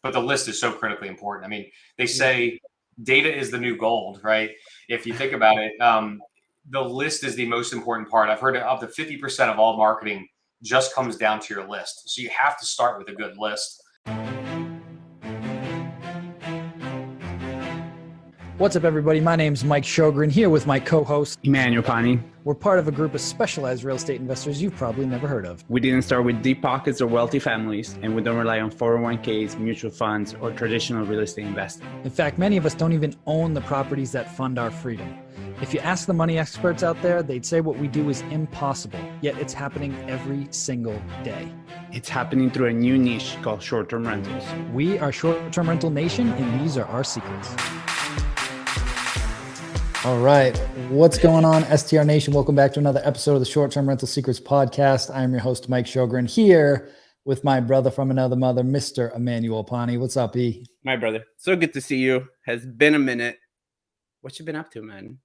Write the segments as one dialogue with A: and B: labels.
A: but the list is so critically important. I mean, they say data is the new gold, right? If you think about it, the list is the most important part. I've heard up to 50% of all marketing just comes down to your list. So you have to start with a good list.
B: What's up, everybody? My name's Mike Sjogren, here with my co-host,
C: Emmanuel Pani.
B: We're part of a group of specialized real estate investors you've probably never heard of.
C: We didn't start with deep pockets or wealthy families, and we don't rely on 401ks, mutual funds, or traditional real estate investing.
B: In fact, many of us don't even own the properties that fund our freedom. If you ask the money experts out there, they'd say what we do is impossible, yet it's happening every single day.
C: It's happening through a new niche called short-term rentals.
B: We are Short-Term Rental Nation, and these are our secrets. All right. What's going on, STR Nation? Welcome back to another episode of the Short-Term Rental Secrets podcast. I am your host, Mike Sjogren, here with my brother from another mother, Mr. Emmanuel Pani. What's up, E?
C: My brother. So good to see you. Has been a minute. What you been up to, man?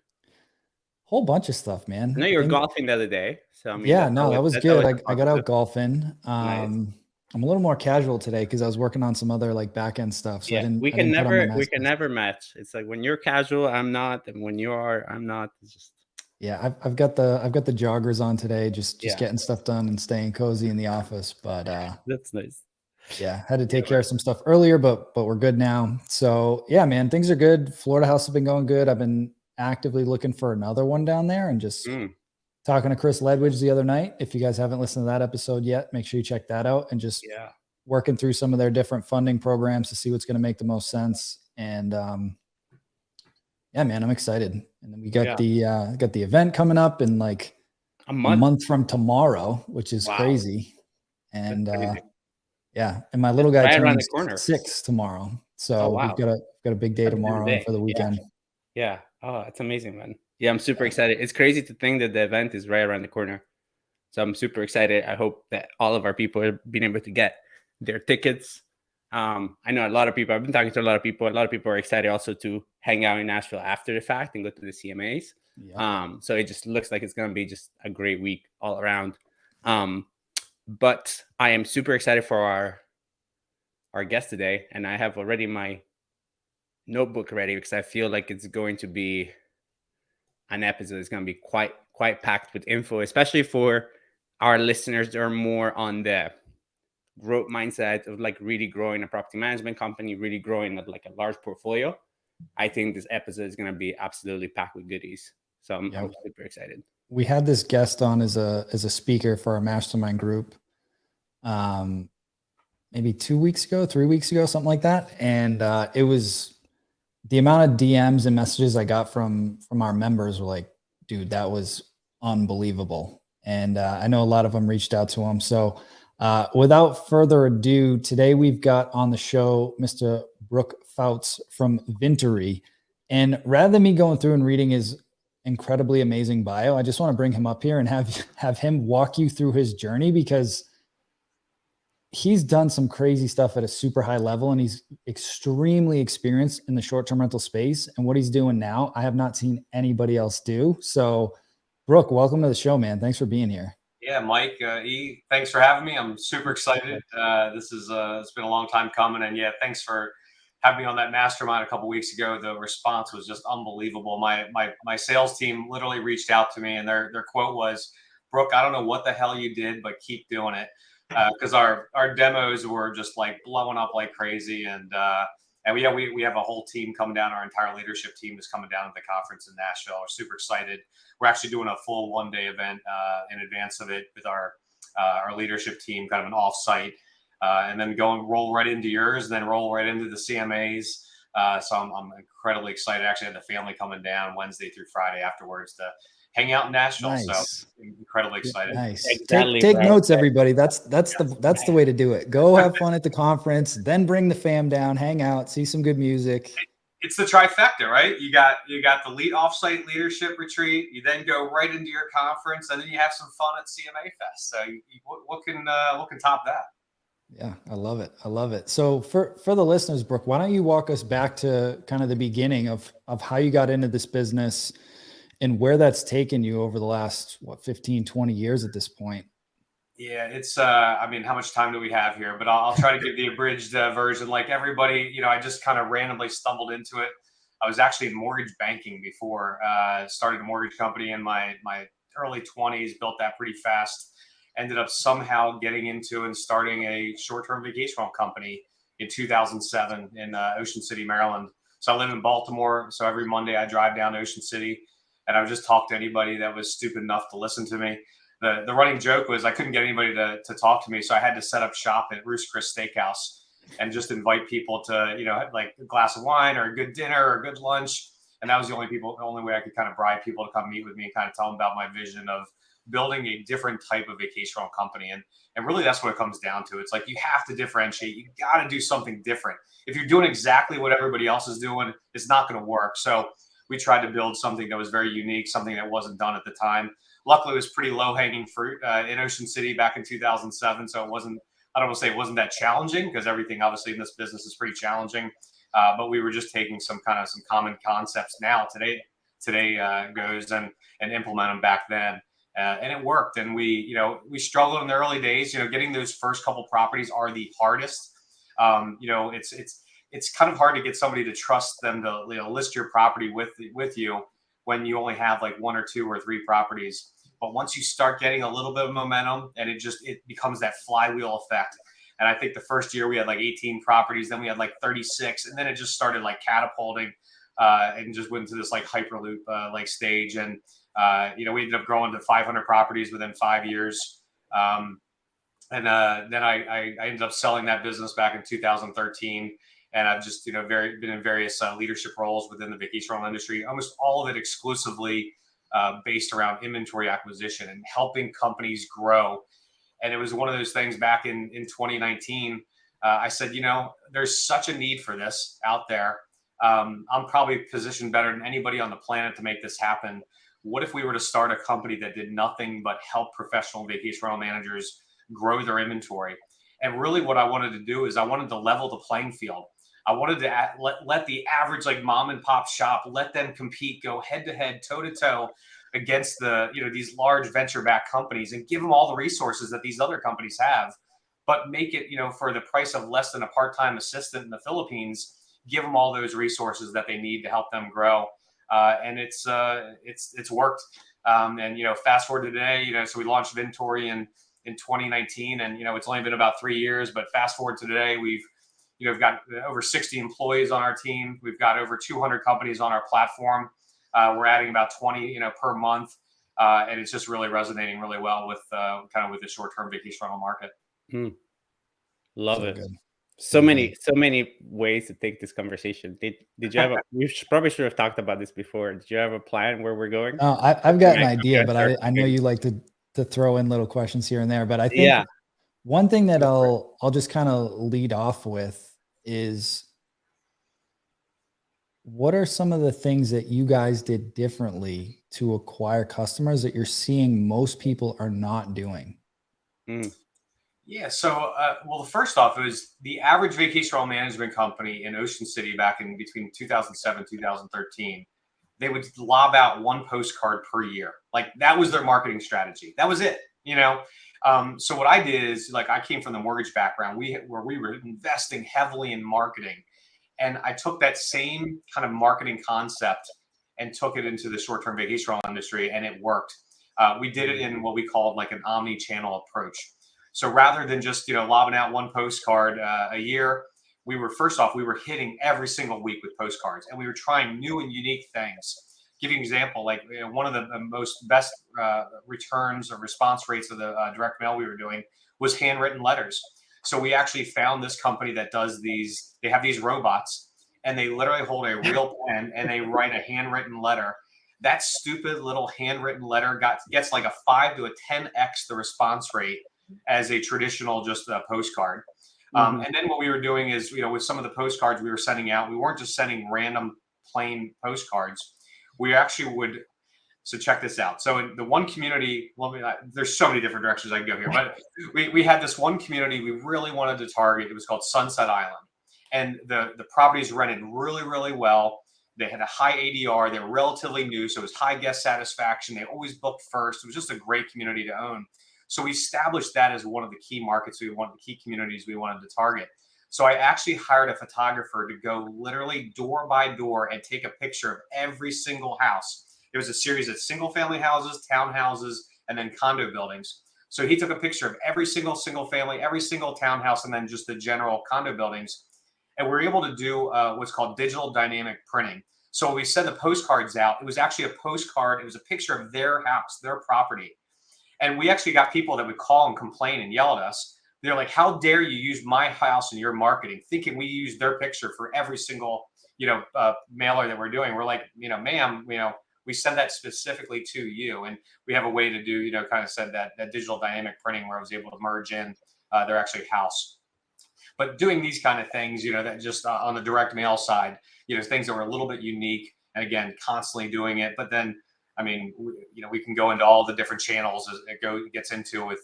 B: Whole bunch of stuff, man.
C: I know you were golfing the other day. So I mean,
B: yeah, no, that was good. I got out golfing.
C: Nice.
B: I'm a little more casual today because I was working on some other like back end stuff. So
C: yeah, we can never match. It's like when you're casual, I'm not, and when you are, I'm not. It's just
B: I've got the joggers on today, just getting stuff done and staying cozy in the office. But
C: that's nice.
B: Yeah, had to take care of some stuff earlier, but we're good now. So yeah, man, things are good. Florida house has been going good. I've been actively looking for another one down there, and just talking to Chris Ledwidge the other night. If you guys haven't listened to that episode yet, make sure you check that out, and just working through some of their different funding programs to see what's going to make the most sense. And yeah, man, I'm excited. And then we got the event coming up in like a month from tomorrow, which is crazy. And and my little guy turns 6 tomorrow. So we've got a big day tomorrow for the weekend.
C: Yeah. Oh, it's amazing, man. Yeah, I'm super excited. It's crazy to think that the event is right around the corner. So I'm super excited. I hope that all of our people are being able to get their tickets. I know a lot of people, I've been talking to a lot of people. A lot of people are excited also to hang out in Nashville after the fact and go to the CMAs. Yeah. So it just looks like it's going to be just a great week all around. But I am super excited for our guest today. And I have already my notebook ready because I feel like it's going to be an episode that's going to be quite packed with info, especially for our listeners that are more on the growth mindset of like really growing a property management company, really growing like a large portfolio. I think this episode is going to be absolutely packed with goodies. So I'm super excited.
B: We had this guest on as a speaker for our mastermind group, maybe 3 weeks ago, something like that. And it was the amount of DMs and messages I got from our members were like, dude, that was unbelievable. And I know a lot of them reached out to him. So without further ado, today we've got on the show Mr. Brooke Pfautz from Vintory. And rather than me going through and reading his incredibly amazing bio, I just want to bring him up here and have him walk you through his journey, because he's done some crazy stuff at a super high level, and he's extremely experienced in the short-term rental space. And what he's doing now, I have not seen anybody else do. So Brooke, welcome to the show, man. Thanks for being here.
A: Yeah, Mike, E, thanks for having me. I'm super excited. This is it's been a long time coming, and thanks for having me on that mastermind a couple weeks ago. The response was just unbelievable. My sales team literally reached out to me, and their quote was, "Brooke, I don't know what the hell you did, but keep doing it." Because our demos were just like blowing up like crazy, and we have a whole team coming down. Our entire leadership team is coming down to the conference in Nashville. We're super excited. We're actually doing a full one-day event in advance of it with our leadership team, kind of an off-site, and then roll right into yours, and then roll right into the CMAs. So I'm incredibly excited. I actually had the family coming down Wednesday through Friday afterwards to hang out in Nashville.
B: Nice.
A: So incredibly excited.
B: Nice. Take notes, everybody. That's the way to do it. Go have fun at the conference, then bring the fam down, hang out, see some good music.
A: It's the trifecta, right? You got the offsite leadership retreat. You then go right into your conference, and then you have some fun at CMA Fest. So what can top that?
B: Yeah, I love it. So for the listeners, Brooke, why don't you walk us back to kind of the beginning of how you got into this business and where that's taken you over the last, 15, 20 years at this point?
A: Yeah, it's I mean, how much time do we have here? But I'll try to give the abridged version. Like everybody, I just kind of randomly stumbled into it. I was actually in mortgage banking before. Started a mortgage company in my early 20s, built that pretty fast. Ended up somehow getting into and starting a short-term vacation rental company in 2007 in Ocean City, Maryland. So I live in Baltimore. So every Monday I drive down to Ocean City, and I would just talk to anybody that was stupid enough to listen to me. The running joke was I couldn't get anybody to talk to me, so I had to set up shop at Roost Chris Steakhouse and just invite people to, like a glass of wine or a good dinner or a good lunch. And that was the only way I could kind of bribe people to come meet with me and kind of tell them about my vision of building a different type of vacation rental company. And really that's what it comes down to. It's like you have to differentiate. You got to do something different. If you're doing exactly what everybody else is doing, it's not going to work. So we tried to build something that was very unique, something that wasn't done at the time. Luckily, it was pretty low-hanging fruit in Ocean City back in 2007. So it wasn't, I don't want to say it wasn't that challenging, because everything obviously in this business is pretty challenging. But we were just taking some common concepts today goes and implement them back then. And it worked. And we struggled in the early days. Getting those first couple properties are the hardest. It's kind of hard to get somebody to trust them to list your property with you when you only have like 1 or 2 or 3 properties. But once you start getting a little bit of momentum, and it becomes that flywheel effect. And I think the first year we had like 18 properties, then we had like 36, and then it just started like catapulting and just went into this like hyperloop like stage. And we ended up growing to 500 properties within 5 years. And then I ended up selling that business back in 2013. And I've just been in various leadership roles within the vacation rental industry. Almost all of it exclusively based around inventory acquisition and helping companies grow. And it was one of those things back in 2019. I said, there's such a need for this out there. I'm probably positioned better than anybody on the planet to make this happen. What if we were to start a company that did nothing but help professional vacation rental managers grow their inventory? And really what I wanted to do is I wanted to level the playing field. I wanted to let the average like mom and pop shop, let them compete, go head to head, toe to toe against these large venture backed companies, and give them all the resources that these other companies have, but make it, for the price of less than a part-time assistant in the Philippines. Give them all those resources that they need to help them grow. And it's worked. And fast forward to today, so we launched Vintory in 2019, and it's only been about 3 years, but fast forward to today, we've got over 60 employees on our team. We've got over 200 companies on our platform. We're adding about 20, per month. And it's just really resonating really well with with the short-term vacation rental market.
C: Love
B: So
C: it.
B: good.
C: So many ways to take this conversation. Did you have we probably should have talked about this before. Did you have a plan where we're going?
B: I've got an idea, but I know you like to throw in little questions here and there. But I think one thing that I'll just kind of lead off with is, what are some of the things that you guys did differently to acquire customers that you're seeing most people are not doing?
A: Yeah. So, first off, it was the average vacation rental management company in Ocean City back in between 2007 and 2013. They would lob out 1 postcard per year. Like that was their marketing strategy. That was it. So what I did is, like, I came from the mortgage background. We were investing heavily in marketing, and I took that same kind of marketing concept and took it into the short-term vacation rental industry, and it worked. We did it in what we called like an omni-channel approach. So rather than just lobbing out 1 postcard a year, we were hitting every single week with postcards, and we were trying new and unique things. Give you an example, like one of the best returns or response rates of the direct mail we were doing was handwritten letters. So we actually found this company that does these. They have these robots, and they literally hold a real pen and they write a handwritten letter. That stupid little handwritten letter gets like a 5 to a 10x the response rate as a traditional just a postcard. And then what we were doing is, with some of the postcards we were sending out, we weren't just sending random plain postcards. We actually would. So check this out. So in the one community, there's so many different directions I can go here, but we had this one community we really wanted to target. It was called Sunset Island, and the properties rented really, really well. They had a high ADR. They were relatively new, so it was high guest satisfaction. They always booked first. It was just a great community to own. So we established that as one of the key markets the key communities we wanted to target. So I actually hired a photographer to go literally door by door and take a picture of every single house. It was a series of single family houses, townhouses, and then condo buildings. So he took a picture of every single family, every single townhouse, and then just the general condo buildings. And we're able to do what's called digital dynamic printing. So when we sent the postcards out, it was actually a postcard. It was a picture of their house, their property. And we actually got people that would call and complain and yell at us. They're like, how dare you use my house in your marketing, thinking we use their picture for every single, mailer that we're doing. We're like, ma'am, we send that specifically to you. And we have a way to do, kind of said that digital dynamic printing where I was able to merge in their actually house. But doing these kind of things, that just on the direct mail side, things that were a little bit unique, and again, constantly doing it. But then, I mean, we can go into all the different channels as it gets into with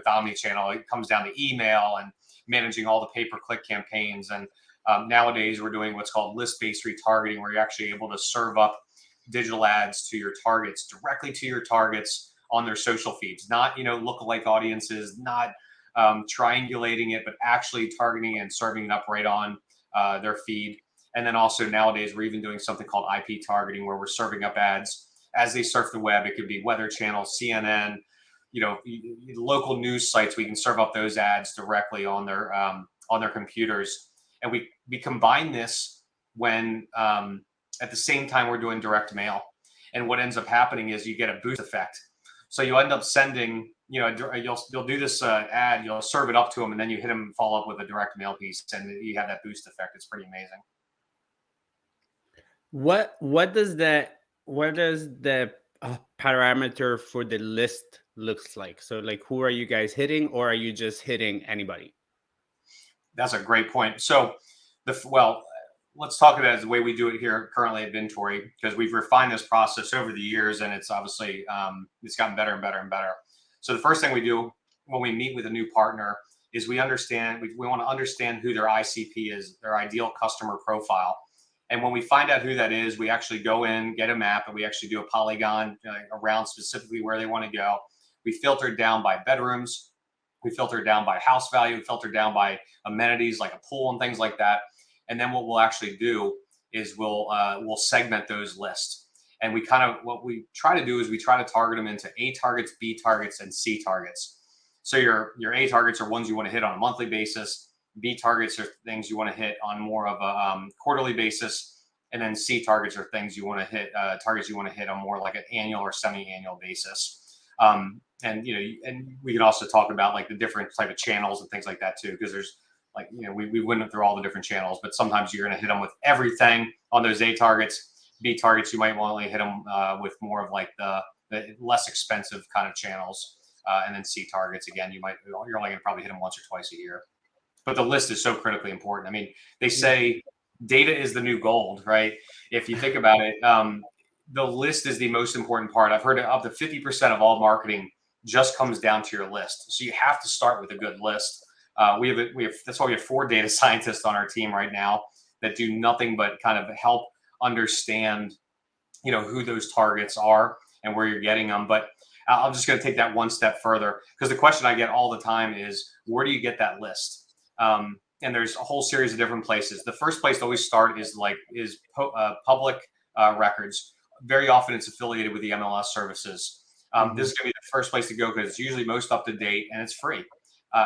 A: omni-channel. It comes down to email and managing all the pay-per-click campaigns. And nowadays we're doing what's called list-based retargeting, where you're actually able to serve up digital ads to your targets, directly to your targets on their social feeds, not, lookalike audiences, not triangulating it, but actually targeting and serving it up right on their feed. And then also nowadays, we're even doing something called IP targeting, where we're serving up ads as they surf the web. It could be Weather Channel, CNN, local news sites. We can serve up those ads directly on their computers. And we combine this when at the same time we're doing direct mail. And what ends up happening is you get a boost effect. So you end up sending, you'll do this ad, you'll serve it up to them, and then you hit them, follow up with a direct mail piece, and you have that boost effect. It's pretty amazing.
C: What does the parameter for the list looks like? So like, who are you guys hitting, or are you just hitting anybody?
A: That's a great point. So let's talk about it the way we do it here currently at Vintory, because we've refined this process over the years, and it's obviously it's gotten better and better and better. So the first thing we do when we meet with a new partner is we want to understand who their ICP is, their ideal customer profile. And when we find out who that is, we actually go in, get a map, and we actually do a polygon around specifically where they want to go. We filter it down by bedrooms. We filter it down by house value. We filter it down by amenities like a pool and things like that. And then what we'll actually do is we'll segment those lists. And what we try to do is we try to target them into A targets, B targets, and C targets. So your A targets are ones you want to hit on a monthly basis. B targets are things you want to hit on more of a quarterly basis, and then C targets are things you want to hit, targets you want to hit on more like an annual or semi-annual basis. And we can also talk about like the different type of channels and things like that too, because there's like we went through all the different channels, but sometimes you're going to hit them with everything on those A targets. B targets you might want to hit them with more of like the less expensive kind of channels, and then C targets again you're only going to probably hit them once or twice a year. But the list is so critically important. I mean, they say data is the new gold, right? If you think about it, the list is the most important part. I've heard up to 50% of all marketing just comes down to your list. So you have to start with a good list. That's why we have 4 data scientists on our team right now that do nothing but kind of help understand, who those targets are and where you're getting them. But I'm just going to take that one step further, because the question I get all the time is, where do you get that list? And there's a whole series of different places. The first place to always start is public records. Very often it's affiliated with the MLS services. This is going to be the first place to go because it's usually most up to date and it's free.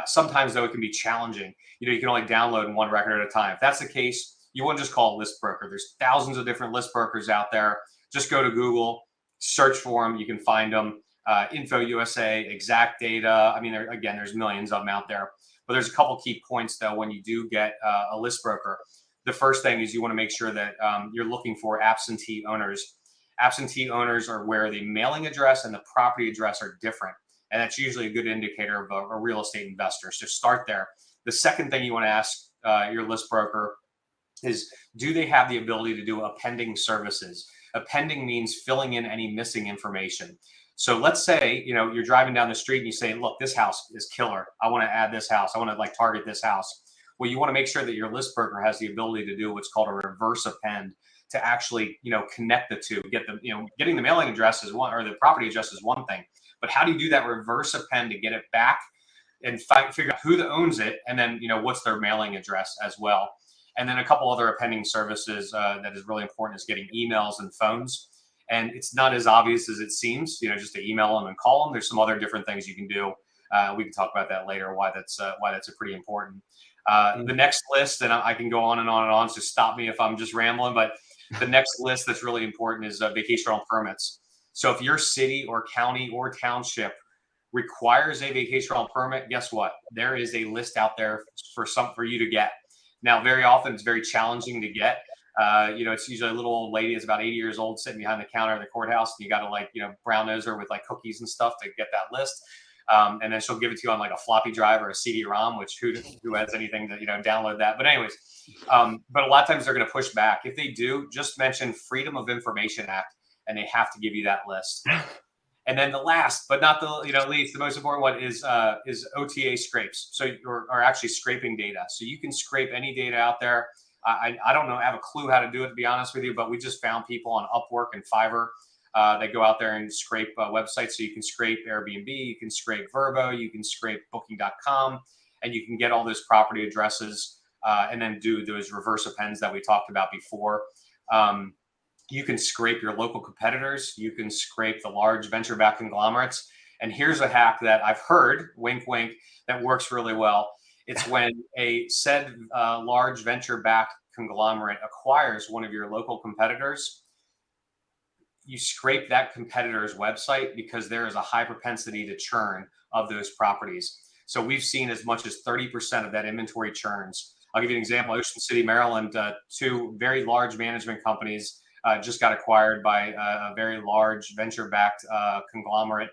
A: Sometimes though it can be challenging. You can only download one record at a time. If that's the case, you wouldn't just call a list broker. There's thousands of different list brokers out there. Just go to Google, search for them. You can find them. Info USA, Exact Data. I mean, there's millions of them out there. But there's a couple key points though when you do get a list broker. The first thing is you want to make sure that you're looking for absentee owners. Absentee owners are where the mailing address and the property address are different. And that's usually a good indicator of a real estate investor. So start there. The second thing you want to ask your list broker is, do they have the ability to do appending services? Appending means filling in any missing information. So let's say, you're driving down the street and you say, look, this house is killer. I want to add this house. I want to target this house. Well, you want to make sure that your list broker has the ability to do what's called a reverse append to actually, connect the two. Getting the mailing address is one, or the property address is one thing, But how do you do that reverse append to get it back and figure out who owns it, and then what's their mailing address as well. And then a couple other appending services that is really important is getting emails and phones. And it's not as obvious as it seems, just to email them and call them. There's some other different things you can do. We can talk about that later, why that's a pretty important. The next list, and I can go on and on and on, so stop me if I'm just rambling, but the next list that's really important is vacation rental permits. So if your city or county or township requires a vacation rental permit, guess what? There is a list out there for you to get. Now, very often it's very challenging to get. It's usually a little old lady that's about 80 years old sitting behind the counter of the courthouse, and you got to brown nose her with cookies and stuff to get that list. And then she'll give it to you on a floppy drive or a CD-ROM, which who has anything to download that. But anyways, but a lot of times they're going to push back. If they do, just mention Freedom of Information Act, and they have to give you that list. And then the last, but not the least, the most important one is OTA scrapes. So you're actually scraping data. So you can scrape any data out there. I don't know, I have a clue how to do it, to be honest with you, but we just found people on Upwork and Fiverr that go out there and scrape websites. So you can scrape Airbnb, you can scrape Verbo, you can scrape Booking.com, and you can get all those property addresses and then do those reverse appends that we talked about before. You can scrape your local competitors. You can scrape the large venture-backed conglomerates. And here's a hack that I've heard, wink, wink, that works really well. It's when a said large venture-backed conglomerate acquires one of your local competitors, you scrape that competitor's website because there is a high propensity to churn of those properties. So we've seen as much as 30% of that inventory churns. I'll give you an example. Ocean City, Maryland, two very large management companies just got acquired by a very large venture-backed conglomerate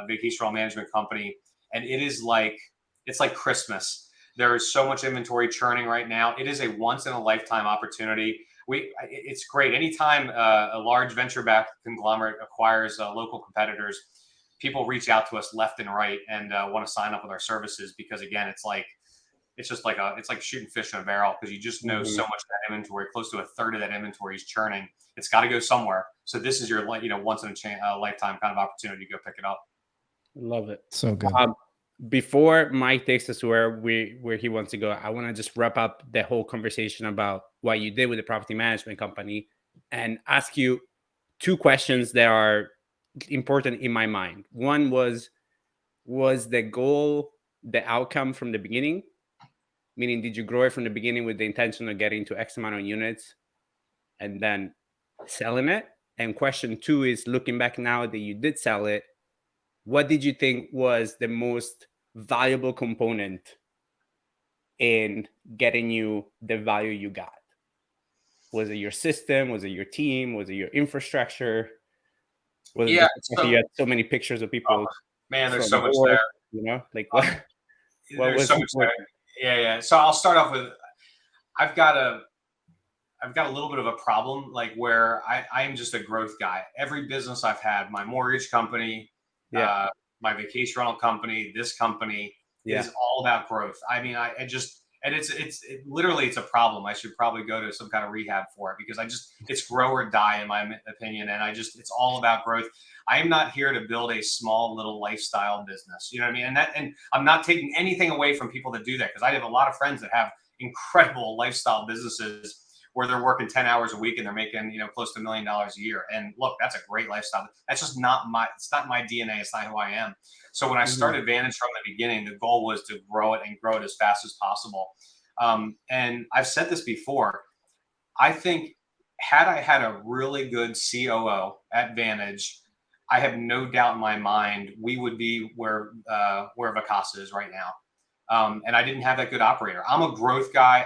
A: vacation rental management company, and it's like Christmas. There is so much inventory churning right now. It is a once-in-a-lifetime opportunity. It's great. Anytime a large venture-backed conglomerate acquires local competitors, people reach out to us left and right and want to sign up with our services because, again, it's like shooting fish in a barrel because you just know so much of that inventory, close to a third of that inventory is churning. It's got to go somewhere. So this is your once in a lifetime kind of opportunity to go pick it up.
C: Love it.
B: So good.
C: Before Mike takes us to where he wants to go, I want to just wrap up the whole conversation about what you did with the property management company and ask you two questions that are important in my mind. One was the goal, the outcome from the beginning? Meaning, did you grow it from the beginning with the intention of getting to X amount of units and then selling it? And question two is, looking back now that you did sell it, what did you think was the most valuable component in getting you the value you got? Was it your system? Was it your team? Was it your infrastructure? Was it you had so many pictures of people?
A: Oh, man, there's so much there.
C: What was
A: so much there. Yeah. So I'll start off with, I've got a little bit of a problem, where I am just a growth guy. Every business I've had, my mortgage company, my vacation rental company, this company is all about growth. I mean, it's literally, it's a problem. I should probably go to some kind of rehab for it because it's grow or die in my opinion. And it's all about growth. I am not here to build a small little lifestyle business. You know what I mean? And I'm not taking anything away from people that do that, because I have a lot of friends that have incredible lifestyle businesses where they're working 10 hours a week and they're making, close to $1 million a year. And look, that's a great lifestyle. That's just it's not my DNA. It's not who I am. So when I started Vantage from the beginning, the goal was to grow it and grow it as fast as possible. And I've said this before, I think had I had a really good COO at Vantage, I have no doubt in my mind we would be where Vacasa is right now. And I didn't have that good operator. I'm a growth guy.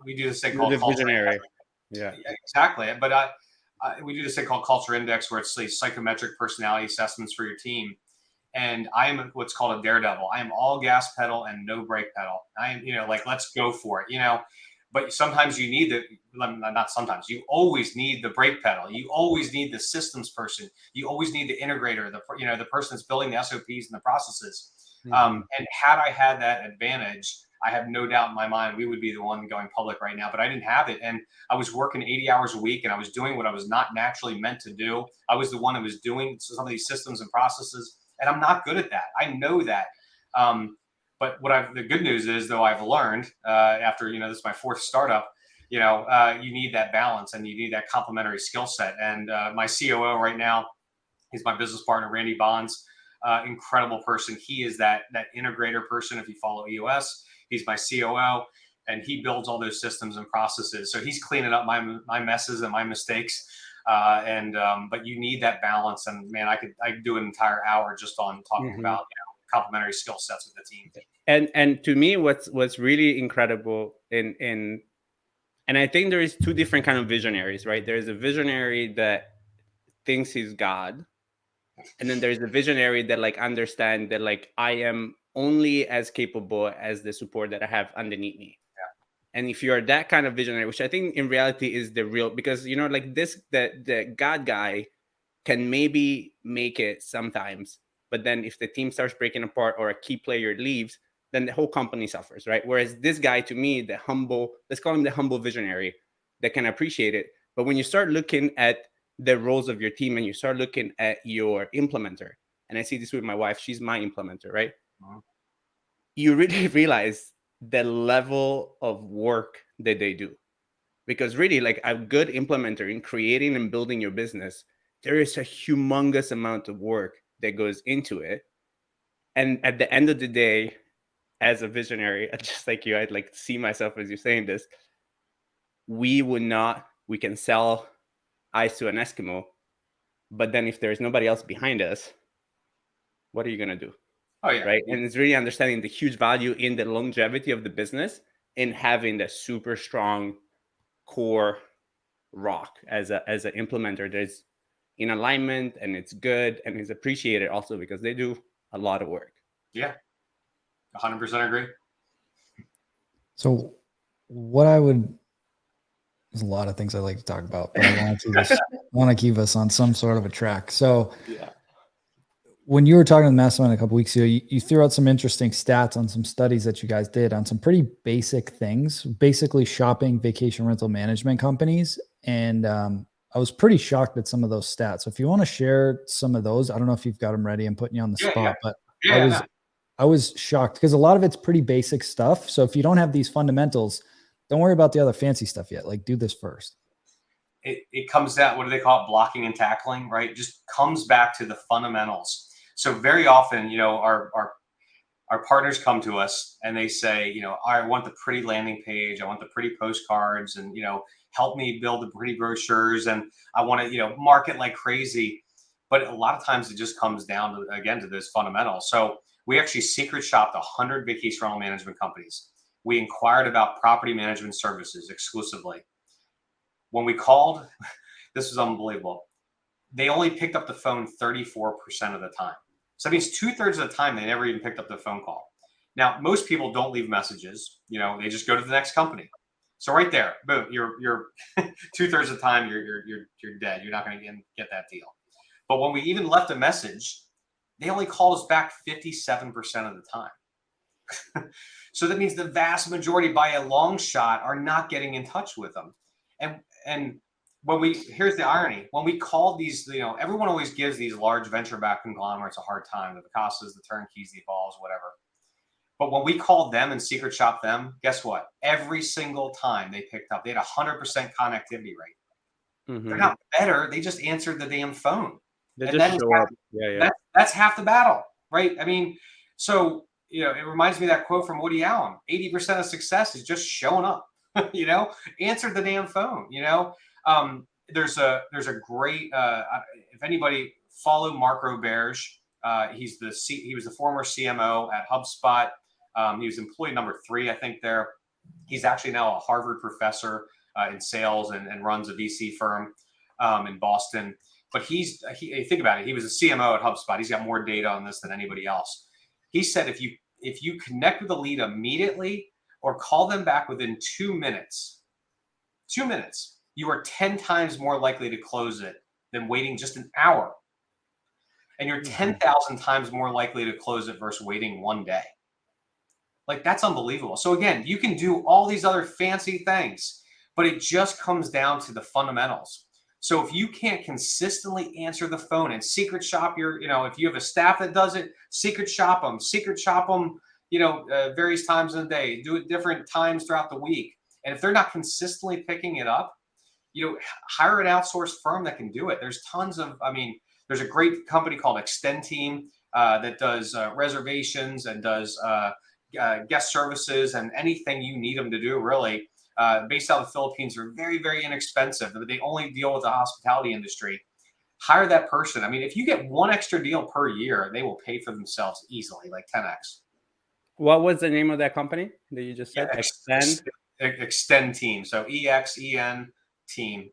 A: We do this thing called culture index. Yeah, exactly. But we do this thing called culture index, where it's psychometric personality assessments for your team. And I am what's called a daredevil. I am all gas pedal and no brake pedal. I am, let's go for it, But sometimes you need you always need the brake pedal. You always need the systems person. You always need the integrator, the person that's building the SOPs and the processes. And had I had that advantage, I have no doubt in my mind we would be the one going public right now, but I didn't have it. And I was working 80 hours a week, and I was doing what I was not naturally meant to do. I was the one that was doing some of these systems and processes, and I'm not good at that. I know that. But the good news is, though, I've learned after, this is my fourth startup, you need that balance and you need that complementary skill set. And my COO right now, he's my business partner, Randy Bonds, incredible person. He is that integrator person. If you follow EOS, he's my COO, and he builds all those systems and processes. So he's cleaning up my messes and my mistakes. But you need that balance. And man, I could do an entire hour just on talking about complementary skill sets with the team.
C: And to me, what's really incredible and I think there is two different kind of visionaries, right? There's a visionary that thinks he's God, and then there's a visionary that like understand that like I am only as capable as the support that I have underneath me. Yeah. And if you're that kind of visionary, which I think in reality is the real, because like this, the God guy can maybe make it sometimes, but then if the team starts breaking apart or a key player leaves, then the whole company suffers, right? Whereas this guy, to me, the humble, let's call him the humble visionary that can appreciate it. But when you start looking at the roles of your team and you start looking at your implementer, and I see this with my wife, she's my implementer, right? Mm-hmm. You really realize the level of work that they do. Because really, like a good implementer in creating and building your business, there is a humongous amount of work that goes into it. And at the end of the day, as a visionary, just like you, I'd like to see myself as you're saying this. We can sell ice to an Eskimo, but then if there's nobody else behind us, what are you going to do?
A: Oh, yeah.
C: Right. And it's really understanding the huge value in the longevity of the business in having the super strong core rock as an implementer that's in alignment and it's good and is appreciated also because they do a lot of work.
A: Yeah. 100% agree.
B: So there's a lot of things I'd like to talk about, but I want to keep us on some sort of a track. So when you were talking to the mastermind a couple weeks ago, you threw out some interesting stats on some studies that you guys did on some pretty basic things, basically shopping vacation rental management companies. And I was pretty shocked at some of those stats. So if you want to share some of those, I don't know if you've got them ready. I'm putting you on the spot, but I was shocked because a lot of it's pretty basic stuff. So if you don't have these fundamentals, don't worry about the other fancy stuff yet. Like do this first.
A: It comes down, what do they call it? Blocking and tackling, right? It just comes back to the fundamentals. So very often, our partners come to us and they say, I want the pretty landing page. I want the pretty postcards and, help me build the pretty brochures. And I want to, market like crazy. But a lot of times it just comes down to those fundamentals. So we actually secret shopped 100 vacation rental management companies. We inquired about property management services exclusively. When we called, this was unbelievable. They only picked up the phone 34% of the time. So that means 2/3 of the time, they never even picked up the phone call. Now, most people don't leave messages. They just go to the next company. So right there, boom, you're 2/3 of the time, you're dead. You're not going to get that deal. But when we even left a message, they only called us back 57% of the time. So that means the vast majority, by a long shot, are not getting in touch with them. And here's the irony. When we called these, everyone always gives these large venture-backed conglomerates a hard time, the Picassos, the Turnkeys, the Evolves, whatever. But when we called them and secret shopped them, guess what? Every single time they picked up, they had 100% connectivity rate. Mm-hmm. They're not better. They just answered the damn phone.
C: They just show up. Yeah.
A: That's half the battle, right? I mean, so, it reminds me of that quote from Woody Allen. 80% of success is just showing up, answer the damn phone, There's a great, if anybody follow Mark Roberge, he was the former CMO at HubSpot. He was employee number 3, I think there. He's actually now a Harvard professor in sales and runs a VC firm in Boston. But think about it. He was a CMO at HubSpot. He's got more data on this than anybody else. He said, if you connect with a lead immediately or call them back within 2 minutes, you are 10 times more likely to close it than waiting just an hour. And you're 10,000 times more likely to close it versus waiting 1 day. Like, that's unbelievable. So again, you can do all these other fancy things, but it just comes down to the fundamentals. So if you can't consistently answer the phone and secret shop if you have a staff that does it, secret shop them, various times in the day, do it different times throughout the week. And if they're not consistently picking it up, hire an outsourced firm that can do it. There's tons of, there's a great company called Extend Team that does reservations and does guest services and anything you need them to do, really. Based out of the Philippines, are very, very inexpensive. They only deal with the hospitality industry. Hire that person. If you get one extra deal per year, they will pay for themselves easily, like 10x.
C: What was the name of that company that you just said?
A: Extend Team. So EXEN Team.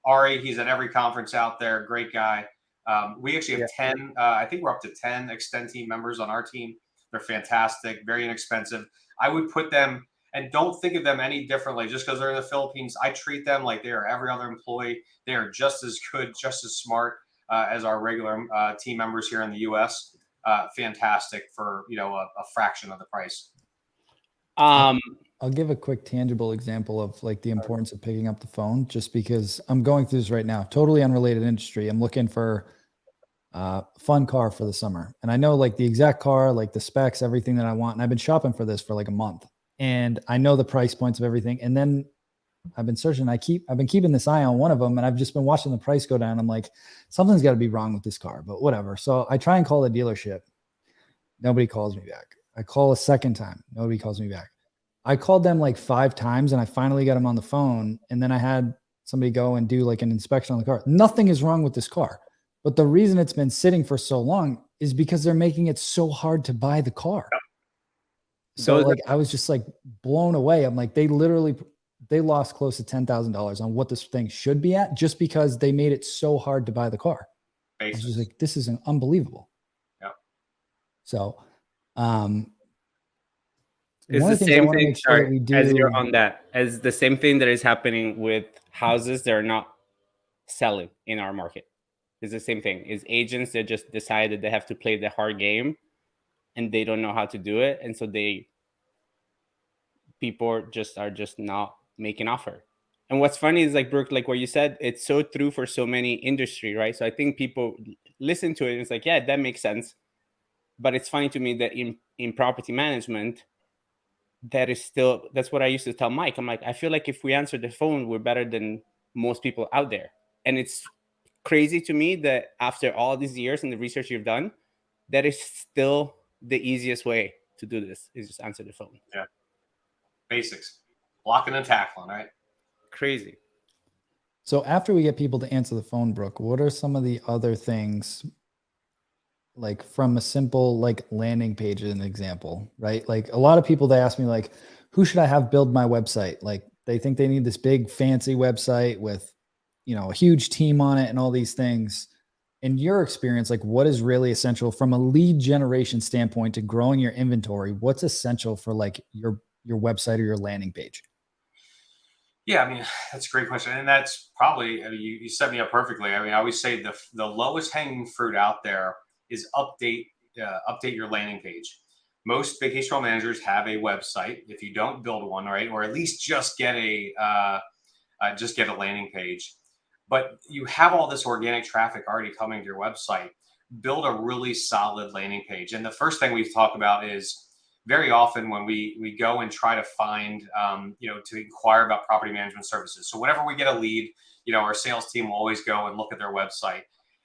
A: Ari, he's at every conference out there. Great guy. We actually have 10. I think we're up to 10 Extend Team members on our team. They're fantastic, very inexpensive. I would put them, and don't think of them any differently just because they're in the Philippines. I treat them like they are every other employee. They are just as good, just as smart as our regular team members here in the U.S. Fantastic for a fraction of the price.
B: I'll give a quick tangible example of like the importance of picking up the phone, just because I'm going through this right now. Totally unrelated industry. I'm looking for fun car for the summer, and I know like the exact car, like the specs, everything that I want. And I've been shopping for this for like a month, and I know the price points of everything. And then I've been searching. I've been keeping this eye on one of them, and I've just been watching the price go down. I'm like, something's got to be wrong with this car, but whatever. So I try and call the dealership. Nobody calls me back. I call a second time. Nobody calls me back. I called them like 5 times, and I finally got them on the phone. And then I had somebody go and do like an inspection on the car. Nothing is wrong with this car. But the reason it's been sitting for so long is because they're making it so hard to buy the car. So like, I was just like blown away. I'm like, they lost close to $10,000 on what this thing should be at just because they made it so hard to buy the car. I was just like, this is unbelievable.
A: Yeah.
B: So,
C: it's the same thing as you're on that, as the same thing that is happening with houses that are not selling in our market. It's the same thing. Is agents that just decided they have to play the hard game and they don't know how to do it. And so people are just not making offer. And what's funny is like, Brooke, like what you said, it's so true for so many industry, right? So I think people listen to it and it's like, yeah, that makes sense. But it's funny to me that in property management, that's what I used to tell Mike. I'm like, I feel like if we answer the phone, we're better than most people out there. And it's crazy to me that after all these years and the research you've done, that is still the easiest way to do this, is just answer the phone.
A: Yeah. Basics. Blocking and tackling, right?
C: Crazy.
B: So after we get people to answer the phone, Brooke, what are some of the other things, like from a simple like landing page as an example, right? Like a lot of people, they ask me like, who should I have build my website? Like they think they need this big fancy website with, a huge team on it and all these things. In your experience, like what is really essential from a lead generation standpoint to growing your inventory? What's essential for like your website or your landing page?
A: Yeah, that's a great question. And that's probably, you set me up perfectly. I always say the lowest hanging fruit out there is update your landing page. Most vacation rental managers have a website. If you don't, build one, right? Or at least just get a landing page. But you have all this organic traffic already coming to your website. Build a really solid landing page. And the first thing we talk about is very often when we go and try to find, to inquire about property management services. So whenever we get a lead, our sales team will always go and look at their website.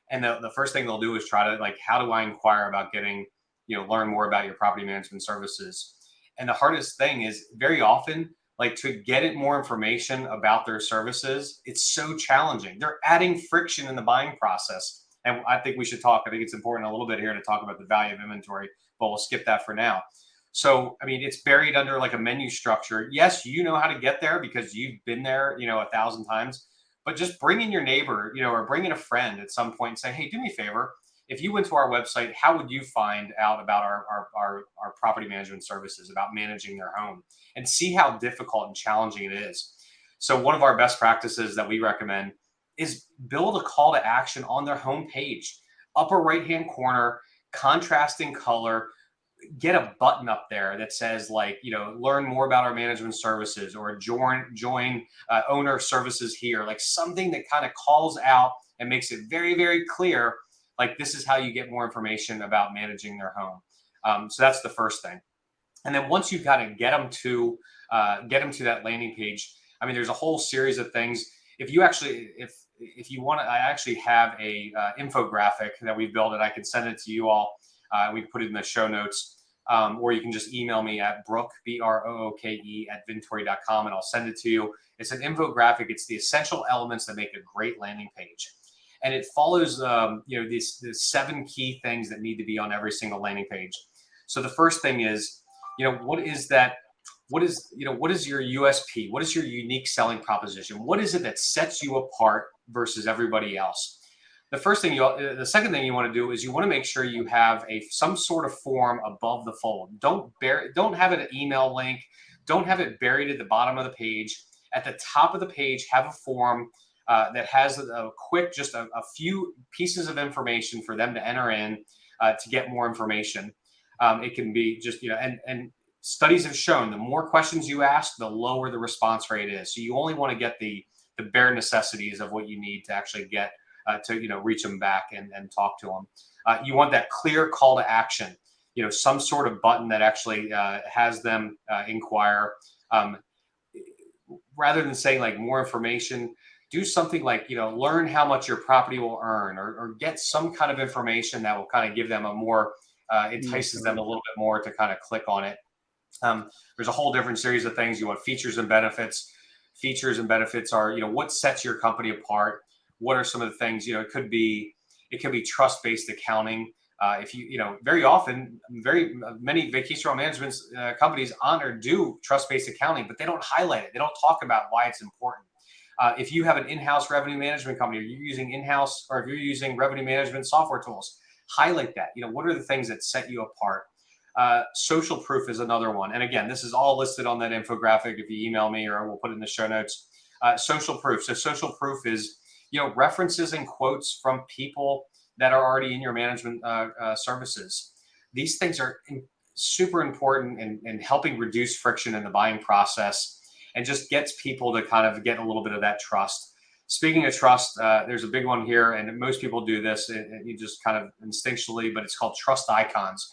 A: And the first thing they'll do is try to like, how do I inquire about getting, learn more about your property management services? And the hardest thing is very often, like to get more information about their services, it's so challenging. They're adding friction in the buying process. And I think it's important a little bit here to talk about the value of inventory, but we'll skip that for now. So, it's buried under like a menu structure. Yes, you know how to get there because you've been there, 1,000 times, but just bring in your neighbor, or bring in a friend at some point and say, hey, do me a favor. If you went to our website, how would you find out about our property management services, about managing their home, and see how difficult and challenging it is? So one of our best practices that we recommend is build a call to action on their homepage, upper right-hand corner, contrasting color, get a button up there that says like, learn more about our management services, or join owner services here, like something that kind of calls out and makes it very, very clear, like this is how you get more information about managing their home. So that's the first thing. And then once you kind of get them to that landing page, I mean, there's a whole series of things. If you want to, I actually have a infographic that we built, and I can send it to you all. We can put it in the show notes, or you can just email me at Brooke, BROOKE @Vintory.com, and I'll send it to you. It's an infographic. It's the essential elements that make a great landing page. And it follows, these 7 key things that need to be on every single landing page. So the first thing is, what is your USP? What is your unique selling proposition? What is it that sets you apart versus everybody else? The second thing you want to do is you want to make sure you have some sort of form above the fold. Don't have an email link. Don't have it buried at the bottom of the page. At the top of the page, have a form that has a quick, just a few pieces of information for them to enter in to get more information. It can be just, and studies have shown the more questions you ask, the lower the response rate is. So you only want to get the bare necessities of what you need to actually get to reach them back and talk to them. You want that clear call to action, some sort of button that actually has them inquire. Rather than saying like more information, do something like, learn how much your property will earn, or get some kind of information that will kind of give them a more, entices them a little bit more to kind of click on it. There's a whole different series of things. You want features and benefits. Features and benefits are, what sets your company apart? What are some of the things, it could be trust-based accounting. If very often, many vacation rental management companies do trust-based accounting, but they don't highlight it. They don't talk about why it's important. If you have an in-house revenue management company, or you're using or if you're using revenue management software tools, highlight that. What are the things that set you apart? Social proof is another one. And again, this is all listed on that infographic if you email me, or we'll put it in the show notes. Social proof. So social proof is, references and quotes from people that are already in your management services. These things are super important in helping reduce friction in the buying process, and just gets people to kind of get a little bit of that trust. Speaking of trust, there's a big one here, and most people do this, and you just kind of instinctually, but it's called trust icons.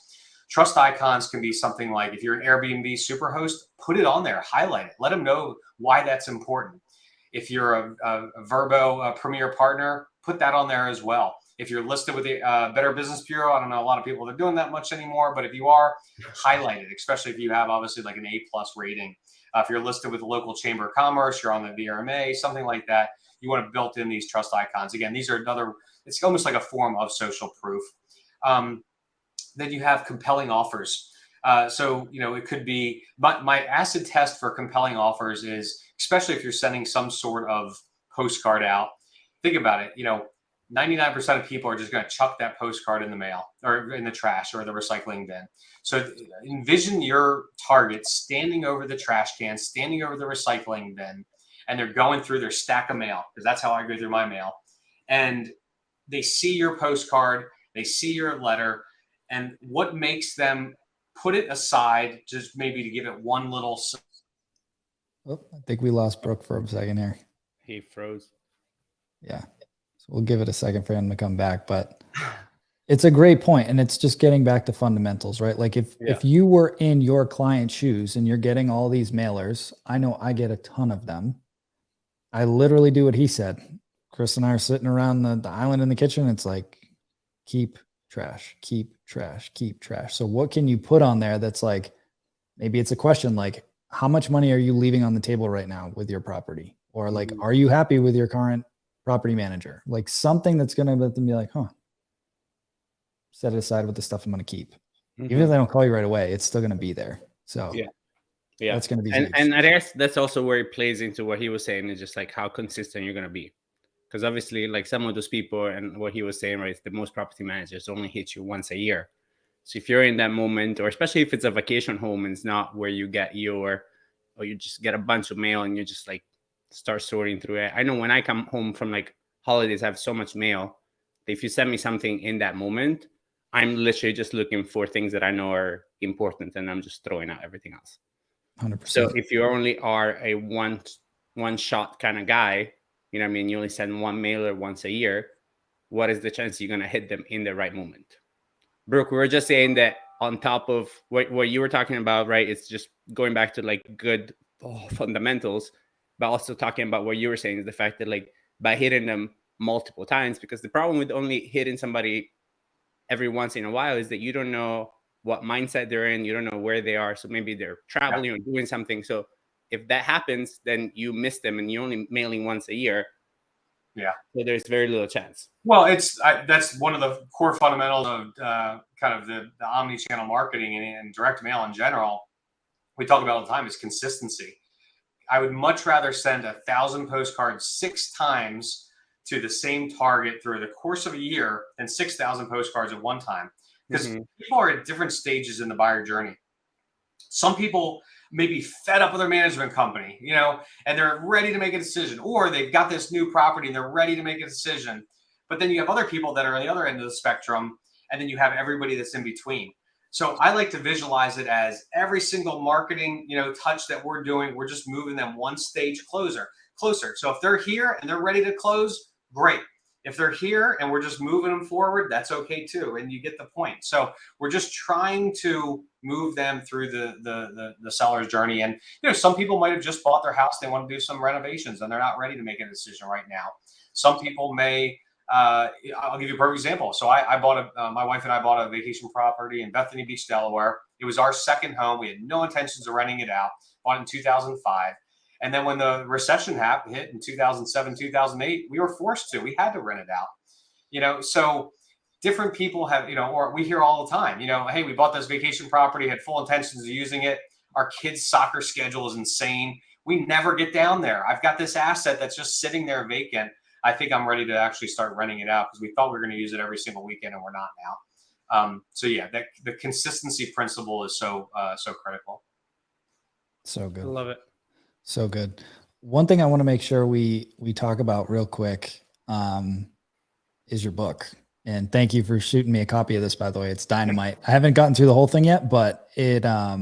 A: Trust icons can be something like, if you're an Airbnb superhost, put it on there, highlight it, let them know why that's important. If you're a Verbo Premier Partner, put that on there as well. If you're listed with the Better Business Bureau, I don't know a lot of people that are doing that much anymore, but if you are, highlight it, especially if you have obviously like an A+ rating. If you're listed with the local Chamber of Commerce, you're on the VRMA, something like that, you want to build in these trust icons. Again, these are it's almost like a form of social proof. Then you have compelling offers. So, it could be, my acid test for compelling offers is, especially if you're sending some sort of postcard out, think about it, 99% of people are just going to chuck that postcard in the mail, or in the trash, or the recycling bin. So envision your target standing over the trash can, standing over the recycling bin, and they're going through their stack of mail, because that's how I go through my mail. And they see your postcard, they see your letter, and what makes them put it aside, just maybe to give it one little.
B: Oh, I think we lost Brooke for a second here.
C: He froze.
B: Yeah. So we'll give it a second for him to come back, but it's a great point. And it's just getting back to fundamentals, right? Like if you were in your client's shoes and you're getting all these mailers, I know I get a ton of them. I literally do what he said. Chris and I are sitting around the island in the kitchen. It's like, keep trash, keep trash, keep trash. So what can you put on there that's like, maybe it's a question like, how much money are you leaving on the table right now with your property? Or like, are you happy with your current property manager? Like something that's going to let them be like, set it aside with the stuff I'm going to keep. Even if they don't call you right away, it's still going to be there. So
C: yeah,
B: that's going to be
C: and I guess that's also where it plays into what he was saying, is just like how consistent you're going to be. Because obviously, like some of those people, and what he was saying, right, the most property managers only hit you once a year. So if you're in that moment, or especially if it's a vacation home and it's not where you get or you just get a bunch of mail and you just like start sorting through it. I know when I come home from like holidays, I have so much mail that if you send me something in that moment, I'm literally just looking for things that I know are important, and I'm just throwing out everything else.
B: 100%.
C: So if you only are a one shot kind of guy, you know what I mean, you only send one mailer once a year, what is the chance you're going to hit them in the right moment? Brooke, we were just saying that on top of what you were talking about, right? It's just going back to like good fundamentals, but also talking about what you were saying is the fact that like by hitting them multiple times, because the problem with only hitting somebody every once in a while is that you don't know what mindset they're in. You don't know where they are. So maybe they're traveling or doing something. So if that happens, then you miss them and you're only mailing once a year.
A: Yeah.
C: So there's very little chance.
A: Well, that's one of the core fundamentals of kind of the omni-channel marketing and direct mail in general. We talk about all the time is consistency. I would much rather send 1,000 postcards 6 times to the same target through the course of a year than 6,000 postcards at one time, because people are at different stages in the buyer journey. Some people may be fed up with their management company, you know, and they're ready to make a decision, or they've got this new property and they're ready to make a decision. But then you have other people that are on the other end of the spectrum, and then you have everybody that's in between. So I like to visualize it as every single marketing, you know, touch that we're doing, we're just moving them one stage closer. So if they're here and they're ready to close, great. If they're here and we're just moving them forward, that's okay too. And you get the point. So we're just trying to move them through the seller's journey. And, you know, some people might have just bought their house. They want to do some renovations and they're not ready to make a decision right now. Some people may, I'll give you a perfect example. So I bought my wife and I bought a vacation property in Bethany Beach, Delaware. It was our second home. We had no intentions of renting it out. Bought it in 2005. And then when the recession hit in 2007, 2008, we were forced to. We had to rent it out. You know, so different people have, you know, or we hear all the time, you know, hey, we bought this vacation property, had full intentions of using it. Our kids' soccer schedule is insane. We never get down there. I've got this asset that's just sitting there vacant. I think I'm ready to actually start renting it out because we thought we were going to use it every single weekend and we're not now. So yeah, the consistency principle is so critical.
B: So good.
C: I love it.
B: So good. One thing I want to make sure we talk about real quick is your book. And thank you for shooting me a copy of this, by the way. It's dynamite. I haven't gotten through the whole thing yet, but it I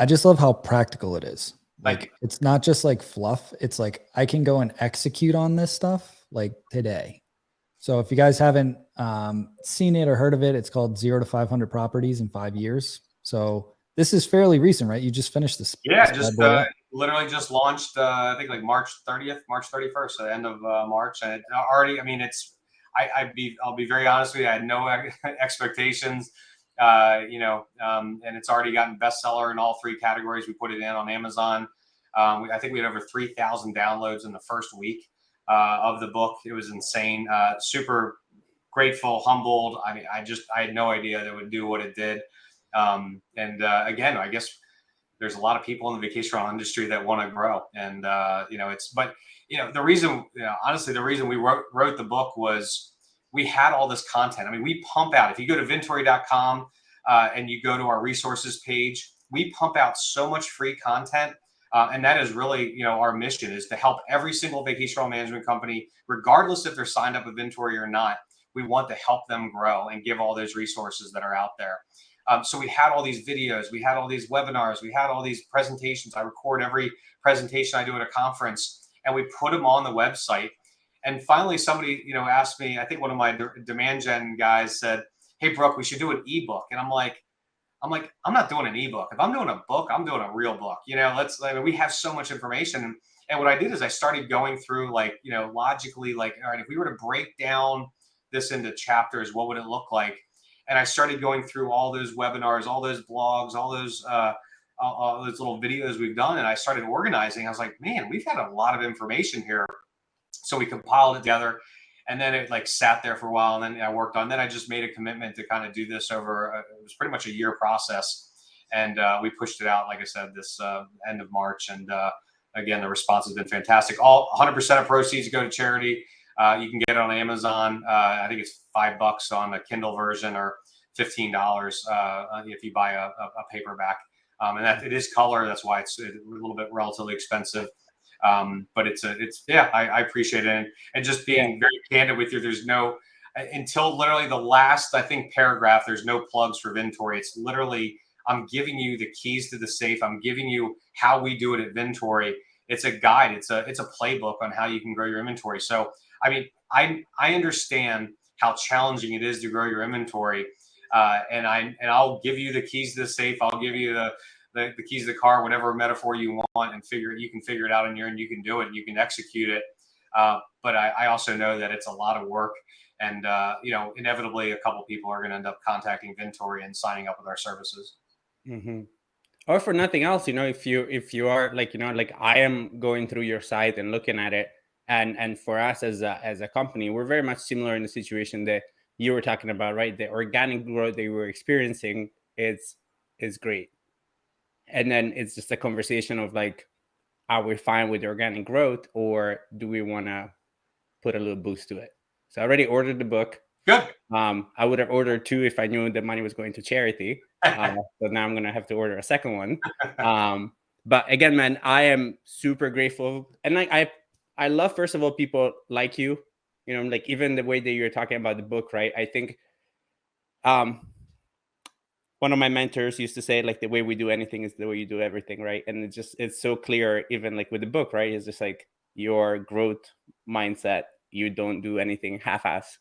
B: just love how practical it is. Like it's not just like fluff. It's like I can go and execute on this stuff like today. So if you guys haven't seen it or heard of it, it's called 0 to 500 Properties in 5 years. So this is fairly recent, right? You just finished this.
A: Yeah, just literally just launched, I think like March 30th, March 31st, so the end of March. And it already, I mean, I'll be very honest with you. I had no expectations, you know, and it's already gotten bestseller in all 3 categories. We put it in on Amazon. I think we had over 3,000 downloads in the first week of the book. It was insane. Super grateful, humbled. I mean, I had no idea that it would do what it did. Again, I guess there's a lot of people in the vacation rental industry that want to grow, and you know, the reason, you know, honestly, the reason we wrote the book was we had all this content. I mean, we pump out, if you go to Vintory.com and you go to our resources page, we pump out so much free content. And that is really, you know, our mission is to help every single vacation rental management company, regardless if they're signed up with Vintory or not. We want to help them grow and give all those resources that are out there. So we had all these videos, we had all these webinars, we had all these presentations. I record every presentation I do at a conference, and we put them on the website. And finally, somebody, you know, asked me, I think one of my demand gen guys said, "Hey, Brooke, we should do an ebook." And I'm like, I'm not doing an ebook. If I'm doing a book, I'm doing a real book. You know, we have so much information. And what I did is I started going through, like, you know, logically, like, all right, if we were to break down this into chapters, what would it look like? And I started going through all those webinars, all those blogs, all those little videos we've done. And I started organizing. I was like, man, we've had a lot of information here. So we compiled it together. And then it like sat there for a while. And then I worked on, then I just made a commitment to kind of do this over, it was pretty much a year process. And we pushed it out, like I said, this end of March. And again, the response has been fantastic. All 100% of proceeds go to charity. You can get it on Amazon. I think it's $5 on the Kindle version, or $15 if you buy a paperback. And that it is color. That's why it's a little bit relatively expensive. But it's I appreciate it. And just being very candid with you, there's no, until literally the last, I think, paragraph, there's no plugs for Vintory. It's literally, I'm giving you the keys to the safe. I'm giving you how we do it at Vintory. It's a guide. It's a playbook on how you can grow your inventory. So, I mean, I understand how challenging it is to grow your inventory. And I'll give you the keys to the safe. I'll give you the keys to the car, whatever metaphor you want, and you can figure it out on your end. You can do it. You can execute it. But I also know that it's a lot of work, and inevitably a couple people are going to end up contacting Vintory and signing up with our services.
C: Mm-hmm. Or for nothing else, if you are like I am going through your site and looking at it, and for us as a company, we're very much similar in the situation that you were talking about, right? The organic growth that you were experiencing is great, and then it's just a conversation of like, are we fine with the organic growth, or do we want to put a little boost to it? So I already ordered the book.
A: Good.
C: I would have ordered 2 if I knew the money was going to charity. So now I'm going to have to order a second one. But again, man, I am super grateful. And I love, first of all, people like you, like even the way that you're talking about the book, right? I think one of my mentors used to say, like, the way we do anything is the way you do everything, right? And it's so clear, even like with the book, right? It's just like your growth mindset. You don't do anything half-ass.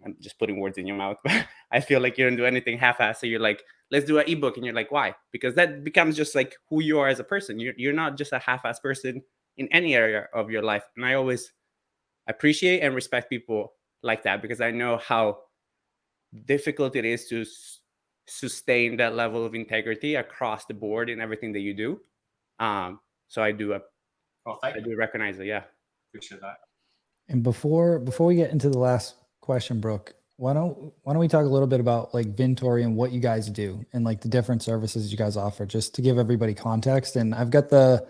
C: I'm just putting words in your mouth, but I feel like you don't do anything half-assed. So you're like, let's do an ebook, and you're like, why? Because that becomes just like who you are as a person. You're not just a half-assed person in any area of your life. And I always appreciate and respect people like that, because I know how difficult it is to sustain that level of integrity across the board in everything that you do. So I do recognize it. Yeah,
A: appreciate that.
B: And before we get into the last question, Brooke, why don't we talk a little bit about like Vintory and what you guys do and like the different services you guys offer, just to give everybody context. And I've got the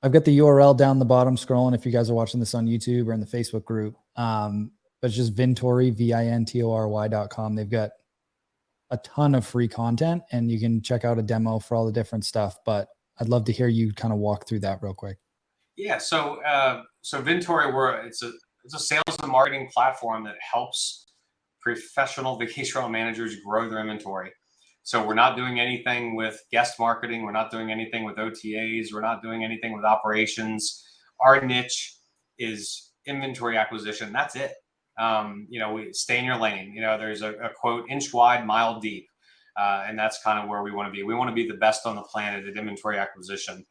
B: URL down the bottom scrolling if you guys are watching this on YouTube or in the Facebook group. But it's just Vintory, Vintory.com. They've got a ton of free content, and you can check out a demo for all the different stuff. But I'd love to hear you kind of walk through that real quick.
A: Yeah. So Vintory, it's a sales and marketing platform that helps professional vacation rental managers grow their inventory. So we're not doing anything with guest marketing. We're not doing anything with OTAs. We're not doing anything with operations. Our niche is inventory acquisition. That's it. We stay in your lane. There's a quote, inch wide, mile deep. And that's kind of where we want to be. We want to be the best on the planet at inventory acquisition.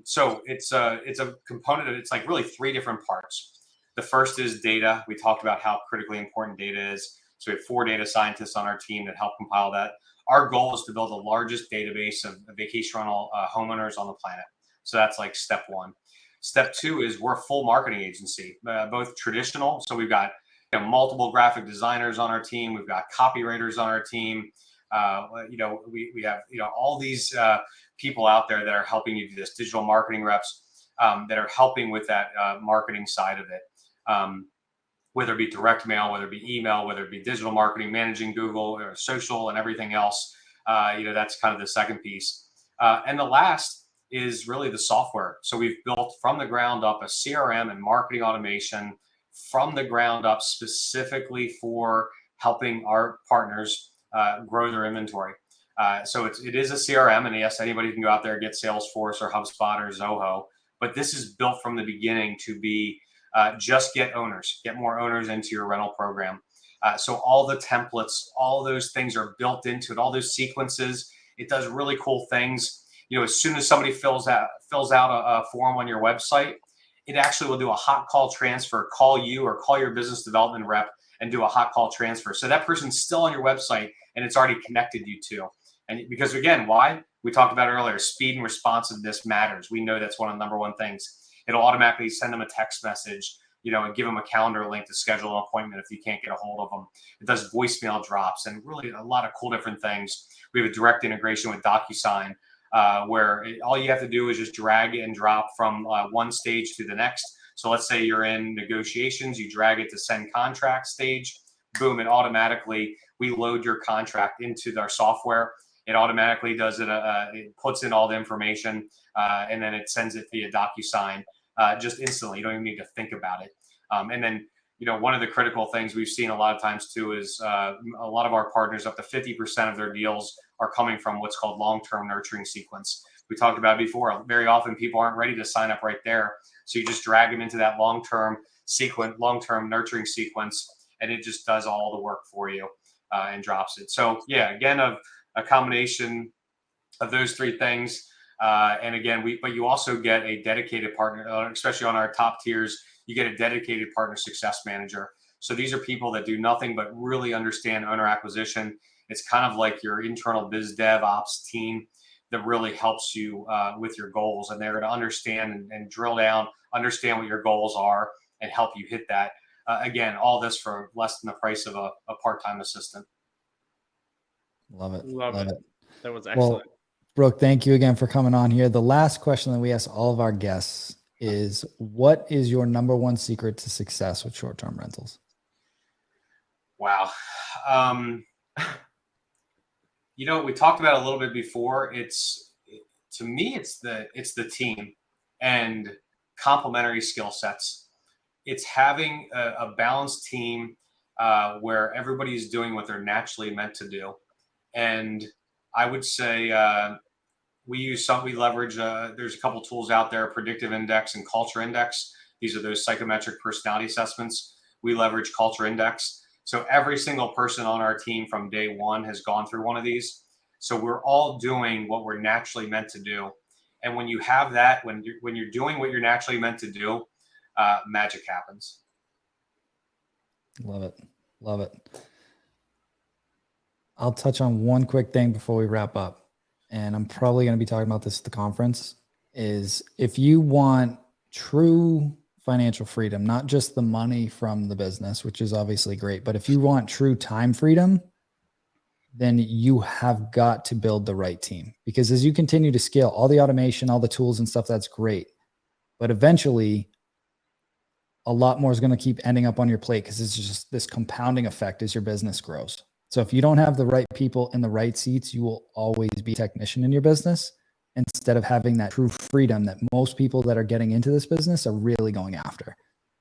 A: So it's a component of, it's like really 3 different parts. The first is data. We talked about how critically important data is. So we have 4 data scientists on our team that help compile that. Our goal is to build the largest database of vacation rental homeowners on the planet. So that's like step 1. Step 2 is we're a full marketing agency, both traditional. So we've got multiple graphic designers on our team. We've got copywriters on our team. We have all these people out there that are helping you do this, digital marketing reps that are helping with that marketing side of it. Whether it be direct mail, whether it be email, whether it be digital marketing, managing Google or social and everything else, that's kind of the second piece. And the last is really the software. So we've built from the ground up a CRM and marketing automation from the ground up specifically for helping our partners grow their inventory. So it is a CRM, and yes, anybody can go out there and get Salesforce or HubSpot or Zoho, but this is built from the beginning to be just get more owners into your rental program. So all the templates, all those things are built into it, all those sequences. It does really cool things. As soon as somebody fills out a form on your website, it actually will do a hot call transfer, call you or call your business development rep and do a hot call transfer. So that person's still on your website and it's already connected you to. And because again, why? We talked about earlier, speed and responsiveness matters. We know that's one of the number 1 things. It'll automatically send them a text message, and give them a calendar link to schedule an appointment if you can't get a hold of them. It does voicemail drops and really a lot of cool different things. We have a direct integration with DocuSign where all you have to do is just drag and drop from one stage to the next. So let's say you're in negotiations, you drag it to send contract stage, boom, it automatically, we load your contract into our software. It automatically does it. It puts in all the information and then it sends it via DocuSign just instantly. You don't even need to think about it. And then one of the critical things we've seen a lot of times too is a lot of our partners, up to 50% of their deals are coming from what's called long-term nurturing sequence. We talked about it before. Very often people aren't ready to sign up right there. So you just drag them into that long-term nurturing sequence, and it just does all the work for you and drops it. So yeah, again, a combination of those three things. And again, but you also get a dedicated partner, especially on our top tiers, you get a dedicated partner success manager. So these are people that do nothing but really understand owner acquisition. It's kind of like your internal biz dev ops team that really helps you with your goals. And they're going to understand and drill down, understand what your goals are, and help you hit that. Again, all this for less than the price of a part-time assistant.
B: Love it.
C: Love it. That was
B: Well,
C: excellent.
B: Brooke, thank you again for coming on here. The last question that we ask all of our guests is, what is your number one secret to success with short-term rentals?
A: Wow. We talked about it a little bit before. To me, it's the team and complementary skill sets. It's having a balanced team where everybody's doing what they're naturally meant to do. And I would say we leverage, there's a couple tools out there, Predictive Index and Culture Index. These are those psychometric personality assessments. We leverage Culture Index. So every single person on our team from day one has gone through one of these. So we're all doing what we're naturally meant to do. And when you have that, when you're doing what you're naturally meant to do, magic happens.
B: Love it. Love it. I'll touch on one quick thing before we wrap up. And I'm probably going to be talking about this at the conference, is if you want true financial freedom, not just the money from the business, which is obviously great, but if you want true time freedom, then you have got to build the right team. Because as you continue to scale, all the automation, all the tools and stuff, that's great. But eventually, a lot more is going to keep ending up on your plate, because it's just this compounding effect as your business grows. So if you don't have the right people in the right seats, you will always be a technician in your business, instead of having that true freedom that most people that are getting into this business are really going after.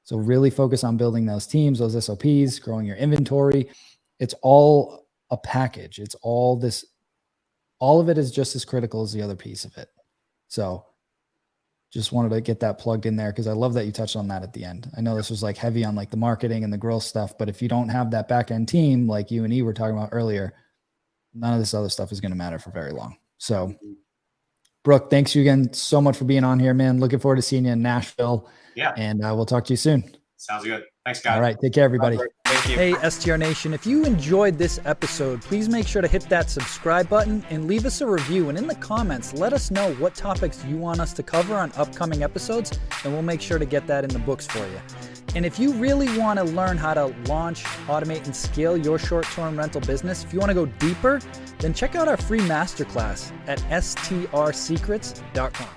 B: So really focus on building those teams, those SOPs, growing your inventory. It's all a package. It's all this, all of it is just as critical as the other piece of it. So just wanted to get that plugged in there, because I love that you touched on that at the end. I know this was like heavy on like the marketing and the growth stuff, but if you don't have that back end team, like you and E were talking about earlier, none of this other stuff is going to matter for very long. So Brooke, thanks you again so much for being on here, man. Looking forward to seeing you in Nashville.
A: Yeah.
B: And we'll talk to you soon.
A: Sounds good. Thanks, guys.
B: All right. Take care, everybody.
A: Thank you.
D: Hey, STR Nation, if you enjoyed this episode, please make sure to hit that subscribe button and leave us a review. And in the comments, let us know what topics you want us to cover on upcoming episodes, and we'll make sure to get that in the books for you. And if you really want to learn how to launch, automate, and scale your short-term rental business, if you want to go deeper, then check out our free masterclass at strsecrets.com.